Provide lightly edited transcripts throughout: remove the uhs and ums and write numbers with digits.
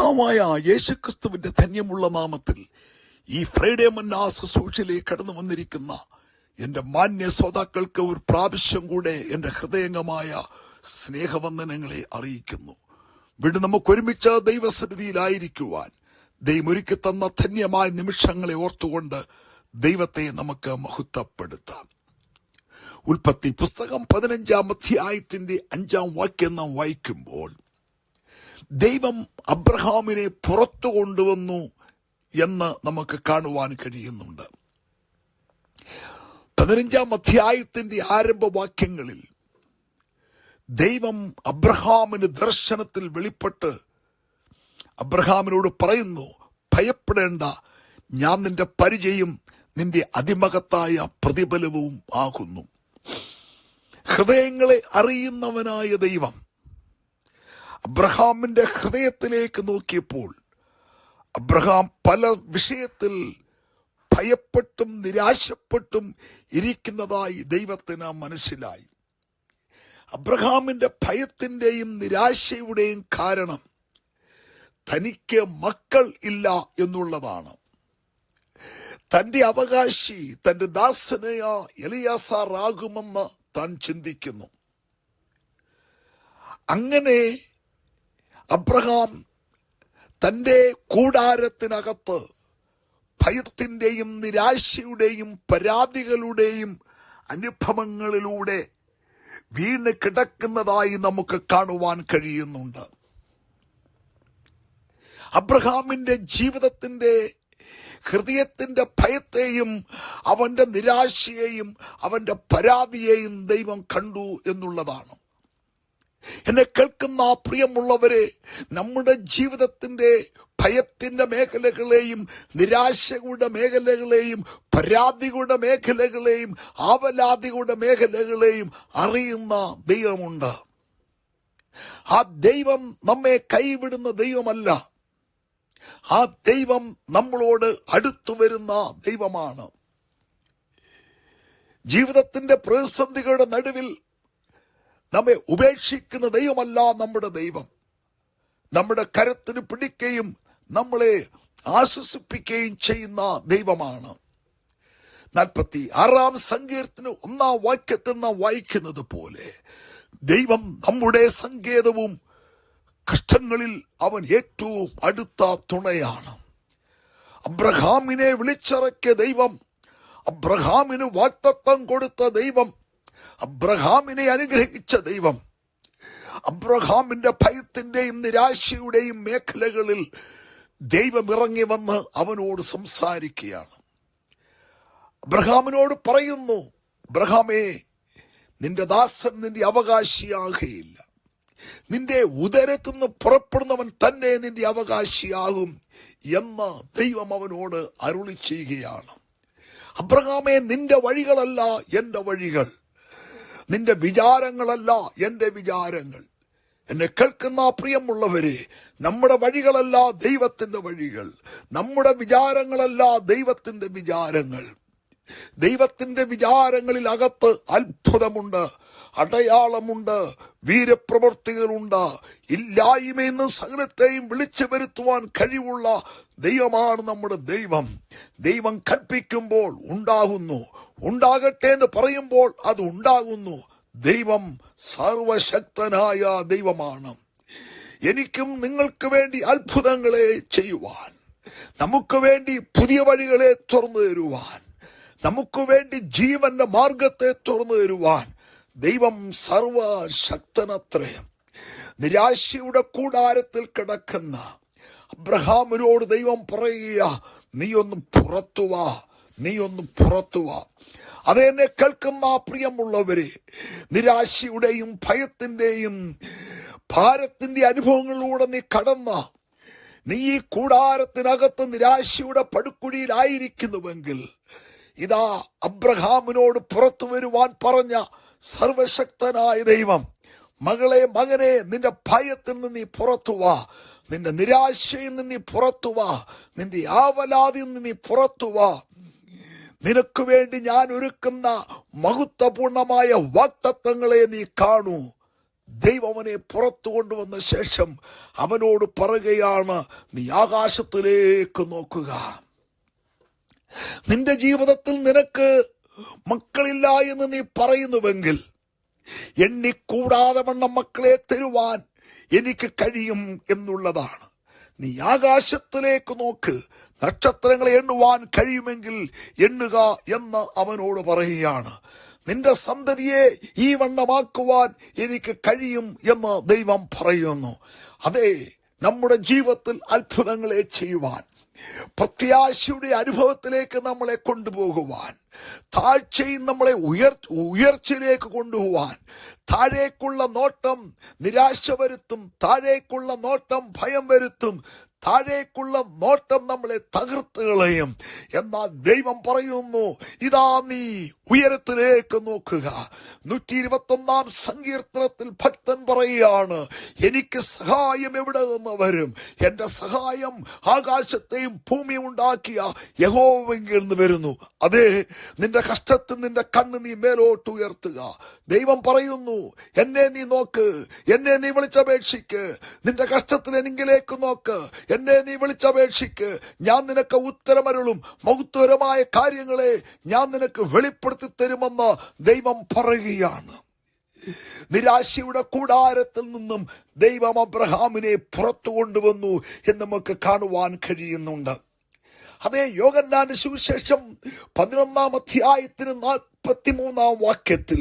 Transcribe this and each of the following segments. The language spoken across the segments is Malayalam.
കർത്താവായ യേശുക്രിസ്തുവിന്റെ ധന്യമുള്ള നാമത്തിൽ ഈ ഫ്രൈഡേ മന്നാ ശുശ്രൂഷയിലേക്ക് കടന്നു വന്നിരിക്കുന്ന എന്റെ മാന്യ ശ്രോതാക്കൾക്ക് ഒരു പ്രാവശ്യം കൂടെ എന്റെ ഹൃദയംഗമായ സ്നേഹവന്ദനങ്ങളെ അറിയിക്കുന്നു. വീണ്ടും നമുക്ക് ഒരുമിച്ച് ദൈവസന്നിധിയിലായിരിക്കുവാൻ ദൈവം ഒരുക്കി തന്ന ധന്യമായ നിമിഷങ്ങളെ ഓർത്തുകൊണ്ട് ദൈവത്തെ നമുക്ക് മഹത്വപ്പെടുത്താം. ഉൽപ്പത്തി പുസ്തകം 15-ാം അധ്യായത്തിന്റെ 5-ാം വാക്യം നാം വായിക്കുമ്പോൾ, ദൈവം അബ്രഹാമിനെ പുറത്തു കൊണ്ടുവന്നു എന്ന് നമുക്ക് കാണുവാൻ കഴിയുന്നുണ്ട്. 15-ാം അധ്യായത്തിന്റെ ആരംഭവാക്യങ്ങളിൽ ദൈവം അബ്രഹാമിന് ദർശനത്തിൽ വെളിപ്പെട്ട് അബ്രഹാമിനോട് പറയുന്നു, ഭയപ്പെടേണ്ട, ഞാൻ നിന്റെ പരിചയം നിന്റെ അതിമഹത്തായ പ്രതിഫലവും ആകുന്നു. ഹൃദയങ്ങളെ അറിയുന്നവനായ ദൈവം അബ്രഹാമിന്റെ ഹൃദയത്തിലേക്ക് നോക്കിയപ്പോൾ അബ്രഹാം പല വിഷയത്തിൽ ഭയപ്പെട്ടും നിരാശപ്പെട്ടും ഇരിക്കുന്നതായി ദൈവത്തിന് മനസ്സിലായി. അബ്രഹാമിന്റെ ഭയത്തിന്റെയും നിരാശയുടെയും കാരണം തനിക്ക് മക്കൾ ഇല്ല എന്നുള്ളതാണ്. തന്റെ അവകാശി തന്റെ ദാസനായ എലിയാസാർ ആകുമെന്ന് താൻ ചിന്തിക്കുന്നു. അങ്ങനെ അബ്രഹാം തന്റെ കൂടാരത്തിനകത്ത് ഭയത്തിന്റെയും നിരാശയുടെയും പരാതികളുടെയും അനുഭവങ്ങളിലൂടെ വീണ് കിടക്കുന്നതായി നമുക്ക് കാണുവാൻ കഴിയുന്നുണ്ട്. അബ്രഹാമിന്റെ ജീവിതത്തിന്റെ ഹൃദയത്തിന്റെ ഭയത്തെയും അവന്റെ നിരാശയെയും അവന്റെ പരാതിയെയും ദൈവം കണ്ടു എന്നുള്ളതാണ്. എന്നെ കേൾക്കുന്ന പ്രിയമുള്ളവരെ, നമ്മുടെ ജീവിതത്തിന്റെ ഭയത്തിന്റെ മേഖലകളെയും നിരാശയുടെ മേഖലകളെയും പരാതിയുടെ മേഖലകളെയും ആവലാതിയുടെ മേഖലകളെയും അറിയുന്ന ദൈവമുണ്ട്. ആ ദൈവം നമ്മെ കൈവിടുന്ന ദൈവമല്ല. ആ ദൈവം നമ്മളോട് അടുത്തു വരുന്ന ദൈവമാണ്. ജീവിതത്തിന്റെ പ്രതിസന്ധികളുടെ നടുവിൽ നമ്മെ ഉപേക്ഷിക്കുന്ന ദൈവമല്ല നമ്മുടെ ദൈവം. നമ്മുടെ കരത്തിന് പിടിക്കുകയും നമ്മളെ ആശ്വസിപ്പിക്കുകയും ചെയ്യുന്ന ദൈവമാണ്. 46-ാം സങ്കീർത്തനം 1-ാം വാക്യത്തിൽ നാം വായിക്കുന്നത് പോലെ, ദൈവം നമ്മുടെ സങ്കേതവും കഷ്ടങ്ങളിൽ അവൻ ഏറ്റവും അടുത്ത തുണയാണ്. അബ്രഹാമിനെ വിളിച്ചിറക്കിയ ദൈവം, അബ്രഹാമിന് വാഗ്ദത്തം കൊടുത്ത ദൈവം, അബ്രഹാമിനെ അനുഗ്രഹിച്ച ദൈവം, അബ്രഹാമിന്റെ ഭയത്തിന്റെയും നിരാശയുടെയും മേഖലകളിൽ ദൈവം ഇറങ്ങി വന്ന് അവനോട് സംസാരിക്കുകയാണ്. അബ്രഹാമിനോട് പറയുന്നു, അബ്രഹാമേ, നിന്റെ ദാസൻ നിന്റെ അവകാശിയാകുകയില്ല. നിന്റെ ഉദരത്തിൽ നിന്ന് പുറപ്പെടുന്നവൻ തന്നെ നിന്റെ അവകാശിയാകും എന്ന് ദൈവം അവനോട് അരുളി ചെയ്യുകയാണ്. അബ്രഹാമേ, നിന്റെ വഴികളല്ല എന്റെ വഴികൾ, നിന്റെ വിചാരങ്ങളല്ല എന്റെ വിചാരങ്ങൾ. എന്നെ കേൾക്കുന്ന പ്രിയമുള്ളവരെ, നമ്മുടെ വഴികളല്ല ദൈവത്തിന്റെ വഴികൾ, നമ്മുടെ വിചാരങ്ങളല്ല ദൈവത്തിന്റെ വിചാരങ്ങൾ. ദൈവത്തിന്റെ വിചാരങ്ങളിൽ അകത്ത് അത്ഭുതമുണ്ട്, അടയാളമുണ്ട്, വീരപ്രവൃത്തികളുണ്ട്. ഇല്ലായ്മയിൽ നിന്ന് സകലത്തെയും വിളിച്ചു വരുത്തുവാൻ കഴിവുള്ള ദൈവമാണ് നമ്മുടെ ദൈവം. ദൈവം കൽപ്പിക്കുമ്പോൾ ഉണ്ടാകുന്നു, ഉണ്ടാകട്ടെ എന്ന് പറയുമ്പോൾ അത് ഉണ്ടാകുന്നു. ദൈവം സർവശക്തനായ ദൈവമാണ്. എനിക്കും നിങ്ങൾക്ക് വേണ്ടി അത്ഭുതങ്ങളെ ചെയ്യുവാൻ, നമുക്ക് വേണ്ടി പുതിയ വഴികളെ തുറന്നു തരുവാൻ, നമുക്ക് വേണ്ടി ജീവന്റെ മാർഗത്തെ തുറന്നു തരുവാൻ ദൈവം സർവശക്തനത്രേ. നിരാശയുടെ കൂടാരത്തിൽ കിടക്കുന്ന അബ്രഹാമിനോട് ദൈവം പറയുക, നീയൊന്ന് പുറത്തുവാ, നീയൊന്ന് പുറത്തുവാ. അതെന്നെ കേൾക്കുന്ന പ്രിയമുള്ളവരെ, നിരാശയുടെയും ഭയത്തിന്റെയും ഭാരത്തിന്റെ അനുഭവങ്ങളിലൂടെ നീ കടന്ന, നീ ഈ കൂടാരത്തിനകത്ത് നിരാശയുടെ പടുക്കുഴിയിലായിരിക്കുന്നുവെങ്കിൽ, ഇതാ അബ്രഹാമിനോട് പുറത്തു വരുവാൻ പറഞ്ഞ സർവശക്തനായ ദൈവം, മകളെ, മകനെ, നിന്റെ ഭയത്തിൽ നിന്ന് നീ പുറത്തുവാ, നിന്റെ നിരാശയിൽ നിന്ന് നീ പുറത്തുവാ, നിന്റെ ആവലാതിൽ നിന്ന് നീ പുറത്തുവാ. നിനക്ക് വേണ്ടി ഞാൻ ഒരുക്കുന്ന മഹത്വപൂർണമായ വാഗ്ദത്തങ്ങളെ നീ കാണൂ. ദൈവം അവനെ പുറത്തു കൊണ്ടുവന്ന ശേഷം അവനോട് പറയുകയാണ്, നീ ആകാശത്തിലേക്ക് നോക്കുക. നിന്റെ ജീവിതത്തിൽ നിനക്ക് മക്കളില്ല എന്ന് നീ പറയുന്നുവെങ്കിൽ എണ്ണിക്കൂടാതെ വണ്ണം മക്കളെ തരുവാൻ എനിക്ക് കഴിയും എന്നുള്ളതാണ്. നീ ആകാശത്തിലേക്ക് നോക്ക്, നക്ഷത്രങ്ങളെ എണ്ണുവാൻ കഴിയുമെങ്കിൽ എണ്ണുക എന്ന് അവനോട് പറയുകയാണ്. നിന്റെ സന്തതിയെ ഈ വണ്ണമാക്കുവാൻ എനിക്ക് കഴിയും എന്ന് ദൈവം പറയുന്നു. അതെ, നമ്മുടെ ജീവിതത്തിൽ അത്ഭുതങ്ങളെ ചെയ്യുവാൻ, പ്രത്യാശയുടെ അനുഭവത്തിലേക്ക് നമ്മളെ കൊണ്ടുപോകുവാൻ, താഴ്ചയും നമ്മളെ ഉയർച്ചയിലേക്ക് കൊണ്ടുപോവാൻ, താഴേക്കുള്ള നോട്ടം നിരാശ വരുത്തും, താഴേക്കുള്ള നോട്ടം ഭയം വരുത്തും, താഴേക്കുള്ള നോട്ടം നമ്മളെ തകർത്ത് കളയും. എന്നാൽ ദൈവം പറയുന്നു, ഇതാ നീ ഉയരത്തിലേക്ക് നോക്കുക. 121 സങ്കീർത്തനത്തിൽ ഭക്തൻ പറയുകയാണ്, എനിക്ക് സഹായം എവിടെ നിന്ന് വരും? എന്റെ സഹായം ആകാശത്തെയും ഭൂമിയും ഉണ്ടാക്കിയ യഹോവയിൽ നിന്ന് വരുന്നു. അതെ, നിന്റെ കഷ്ടത്തിൽ നിന്റെ കണ്ണ് നീ മേലോട്ട് ഉയർത്തുക. ദൈവം പറയുന്നു, എന്നെ നീ നോക്ക്, എന്നെ നീ വിളിച്ചപേക്ഷിക്ക്. നിന്റെ കഷ്ടത്തിൽ എനിക്കിലേക്ക് നോക്ക്, എന്നെ നീ വിളിച്ചപേക്ഷിക്ക്. ഞാൻ നിനക്ക് ഉത്തരമരുളും, മഹത്വകരമായ കാര്യങ്ങളെ ഞാൻ നിനക്ക് വെളിപ്പെടുത്തി തരുമെന്ന് ദൈവം പറയുകയാണ്. നിരാശയുടെ കൂടാരത്തിൽ നിന്നും ദൈവം അബ്രഹാമിനെ പുറത്തു കൊണ്ടുവന്നു എന്ന് നമുക്ക് കാണുവാൻ കഴിയുന്നുണ്ട്. അതേ, യോഹന്നാന്റെ സുവിശേഷം 11 അധ്യായത്തിന് 43 വാക്യത്തിൽ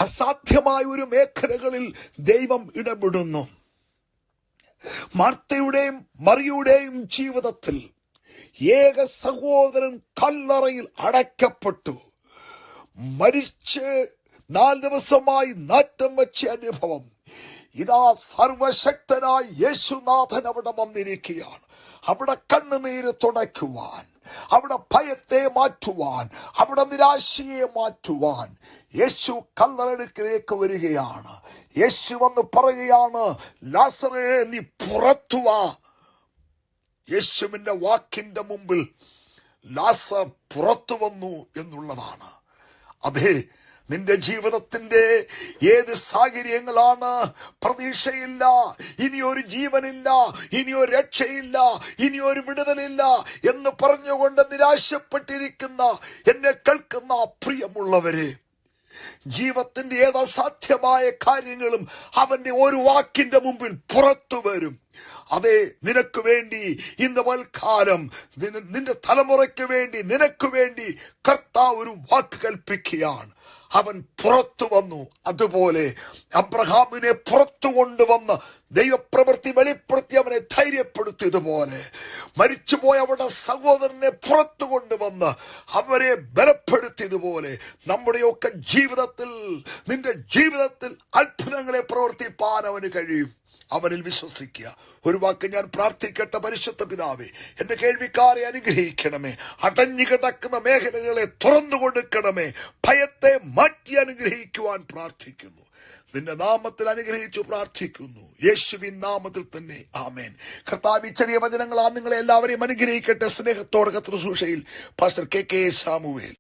അസാധ്യമായ ഒരു മേഖലകളിൽ ദൈവം ഇടപെടുന്നു. മാർത്തയുടെയും മറിയുടെയും ജീവിതത്തിൽ ഏക സഹോദരൻ കല്ലറയിൽ അടയ്ക്കപ്പെട്ടു, മരിച്ച് 4 ദിവസമായി നാറ്റം വെച്ച അനുഭവം. ഇതാ സർവശക്തനായ യേശുനാഥൻ അവിടെ വന്നിരിക്കുകയാണ്. അവിടെ കണ്ണുനീര് തുടയ്ക്കുവാൻ, അവിടെ ഭയത്തെ മാറ്റുവാൻ, അവിടെ നിരാശയെ മാറ്റുവാൻ യേശു കല്ലറയിലേക്ക് വരികയാണ്. യേശു വന്ന് പറയുകയാണ്, ലാസറേ നീ പുറത്തു വാ. യേശുവിന്റെ വാക്കിന്റെ മുമ്പിൽ ലാസർ പുറത്തു വന്നു എന്നുള്ളതാണ്. അതെ, നിന്റെ ജീവിതത്തിന്റെ ഏത് സാഹചര്യങ്ങളാണ് പ്രതീക്ഷയില്ല, ഇനിയൊരു ജീവനില്ല, ഇനിയൊരു രക്ഷയില്ല, ഇനിയൊരു വിടുതലില്ല എന്ന് പറഞ്ഞുകൊണ്ട് നിരാശപ്പെട്ടിരിക്കുന്ന എന്നെ കേൾക്കുന്ന പ്രിയമുള്ളവരെ, ജീവിതത്തിന്റെ ഏത് അസാധ്യമായ കാര്യങ്ങളും അവന്റെ ഒരു വാക്കിന്റെ മുമ്പിൽ പുറത്തു വരും. അതെ, നിനക്ക് വേണ്ടി ഇന്ന് വൽക്കാലം, നിന്റെ തലമുറയ്ക്ക് വേണ്ടി, നിനക്ക് വേണ്ടി കർത്താവ് ഒരു വാക്ക് കൽപ്പിക്കുകയാണ്. അവൻ പുറത്തു വന്നു. അതുപോലെ അബ്രഹാമിനെ പുറത്തു കൊണ്ടുവന്ന് ദൈവപ്രവൃത്തി വെളിപ്പെടുത്തി അവനെ ധൈര്യപ്പെടുത്തിയതുപോലെ, മരിച്ചുപോയ അവരുടെ സഹോദരനെ പുറത്തു കൊണ്ടുവന്ന് അവരെ ബലപ്പെടുത്തിയതുപോലെ നമ്മുടെയൊക്കെ ജീവിതത്തിൽ, നിന്റെ ജീവിതത്തിൽ അത്ഭുതങ്ങളെ പ്രവർത്തിപ്പാൻ അവന് കഴിയും. അവനിൽ വിശ്വസിക്കുക. ഒരു വാക്ക് ഞാൻ പ്രാർത്ഥിക്കട്ടെ. പരിശുദ്ധ പിതാവേ, എന്റെ കേൾവിക്കാരെ അനുഗ്രഹിക്കണമേ. അടഞ്ഞു കിടക്കുന്ന മേഖലകളെ തുറന്നു കൊടുക്കണമേ. ഭയത്തെ മാറ്റി അനുഗ്രഹിക്കുവാൻ പ്രാർത്ഥിക്കുന്നു. നിന്റെ നാമത്തിൽ അനുഗ്രഹിച്ചു പ്രാർത്ഥിക്കുന്നു, യേശുവിൻ നാമത്തിൽ തന്നെ, ആമേൻ. കർത്താവ് ചെറിയ വചനങ്ങളാ നിങ്ങളെ എല്ലാവരെയും അനുഗ്രഹിക്കട്ടെ. സ്നേഹത്തോടെ കർത്തൃ ശുശ്രൂഷയിൽ പാസ്റ്റർ കെ സാമുവേൽ.